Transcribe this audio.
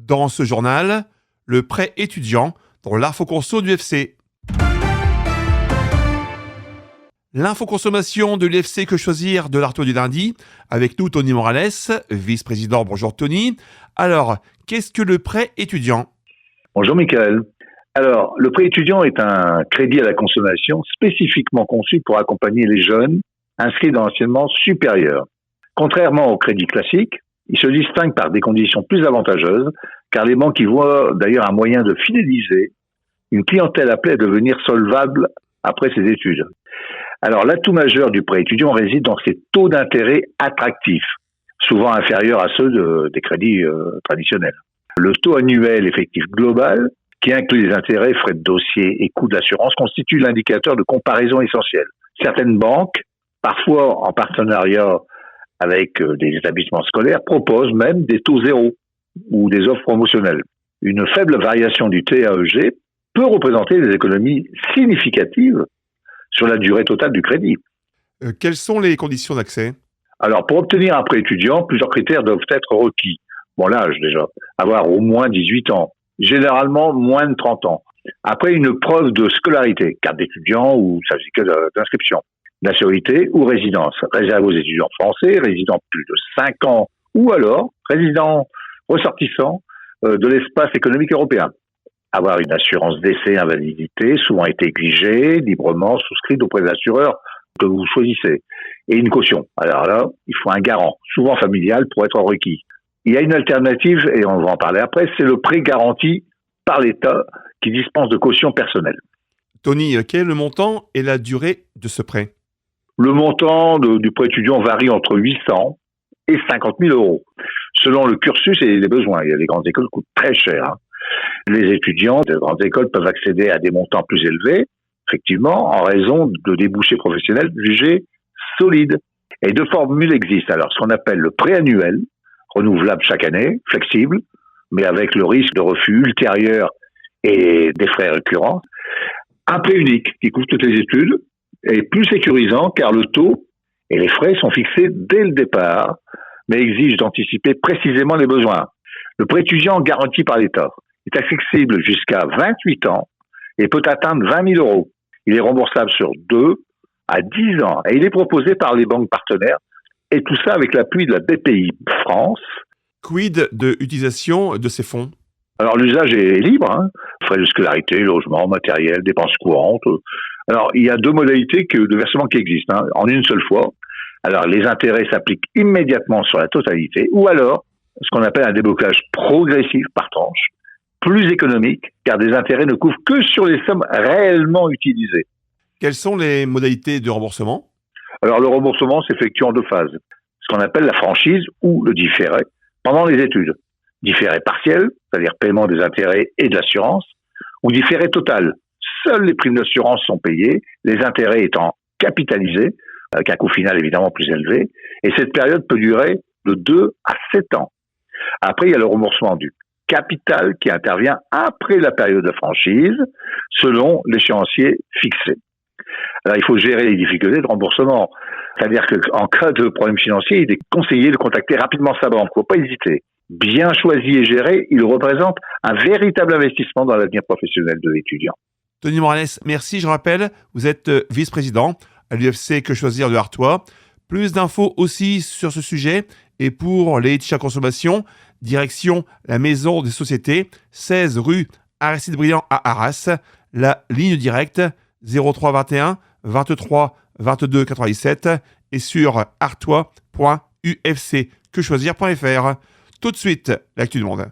Dans ce journal, le prêt étudiant dans l'infoconso du FC. L'infoconsommation de l'UFC Que Choisir de l'Artois du lundi. Avec nous, Tony Morales, vice-président. Bonjour Tony. Alors, qu'est-ce que le prêt étudiant ? Bonjour Michael. Alors, le prêt étudiant est un crédit à la consommation spécifiquement conçu pour accompagner les jeunes inscrits dans l'enseignement supérieur. Contrairement au crédit classique, il se distingue par des conditions plus avantageuses, car les banques y voient d'ailleurs un moyen de fidéliser une clientèle appelée à devenir solvable après ses études. Alors, l'atout majeur du prêt étudiant réside dans ses taux d'intérêt attractifs, souvent inférieurs à ceux des crédits traditionnels. Le taux annuel effectif global, qui inclut les intérêts, frais de dossier et coûts d'assurance, constitue l'indicateur de comparaison essentiel. Certaines banques, parfois en partenariat avec des établissements scolaires, proposent même des taux zéro ou des offres promotionnelles. Une faible variation du TAEG peut représenter des économies significatives sur la durée totale du crédit. Quelles sont les conditions d'accès ? Alors, pour obtenir un prêt étudiant, plusieurs critères doivent être requis. Bon, l'âge déjà, avoir au moins 18 ans, généralement moins de 30 ans. Après, une preuve de scolarité, carte d'étudiant ou certificat d'inscription. Nationalité ou résidence, réservé aux étudiants français, résidant plus de 5 ans ou alors résidents ressortissants de l'espace économique européen. Avoir une assurance décès invalidité, souvent été exigée, librement souscrite auprès de l'assureur que vous choisissez. Et une caution. Alors là, il faut un garant, souvent familial, pour être requis. Il y a une alternative, et on va en parler après, c'est le prêt garanti par l'État qui dispense de caution personnelle. Tony, quel est le montant et la durée de ce prêt ? Le montant du prêt étudiant varie entre 800 et 50 000 euros, selon le cursus et les besoins. Il y a des grandes écoles qui coûtent très cher. Les étudiants des grandes écoles peuvent accéder à des montants plus élevés, effectivement, en raison de débouchés professionnels jugés solides. Et deux formules existent. Alors, ce qu'on appelle le prêt annuel, renouvelable chaque année, flexible, mais avec le risque de refus ultérieur et des frais récurrents. Un prêt unique qui couvre toutes les études est plus sécurisant car le taux et les frais sont fixés dès le départ, mais exige d'anticiper précisément les besoins. Le prêt étudiant garanti par l'État est accessible jusqu'à 28 ans et peut atteindre 20 000 euros. Il est remboursable sur 2 à 10 ans et il est proposé par les banques partenaires et tout ça avec l'appui de la BPI France. Quid de l'utilisation de ces fonds ? Alors l'usage est libre, frais de scolarité, logement, matériel, dépenses courantes. Alors il y a deux modalités de versement qui existent, en une seule fois. Alors les intérêts s'appliquent immédiatement sur la totalité ou alors ce qu'on appelle un déblocage progressif par tranche, plus économique car des intérêts ne couvrent que sur les sommes réellement utilisées. Quelles sont les modalités de remboursement ? Alors le remboursement s'effectue en deux phases, ce qu'on appelle la franchise ou le différé pendant les études. Différé partiel, c'est-à-dire paiement des intérêts et de l'assurance, ou différé total. Seules les primes d'assurance sont payées, les intérêts étant capitalisés, avec un coût final évidemment plus élevé, et cette période peut durer de 2 à 7 ans. Après, il y a le remboursement du capital qui intervient après la période de franchise, selon l'échéancier fixé. Alors, il faut gérer les difficultés de remboursement. C'est-à-dire qu'en cas de problème financier, il est conseillé de contacter rapidement sa banque. Il ne faut pas hésiter. Bien choisi et géré, il représente un véritable investissement dans l'avenir professionnel de l'étudiant. Tony Morales, merci. Je rappelle, vous êtes vice-président à l'UFC Que Choisir de Artois. Plus d'infos aussi sur ce sujet et pour les tiers consommation, direction la Maison des Sociétés, 16 rue Aristide Briand à Arras, la ligne directe 03 21 23 22 97 et sur artois.ufcquechoisir.fr. Tout de suite, l'actu du monde.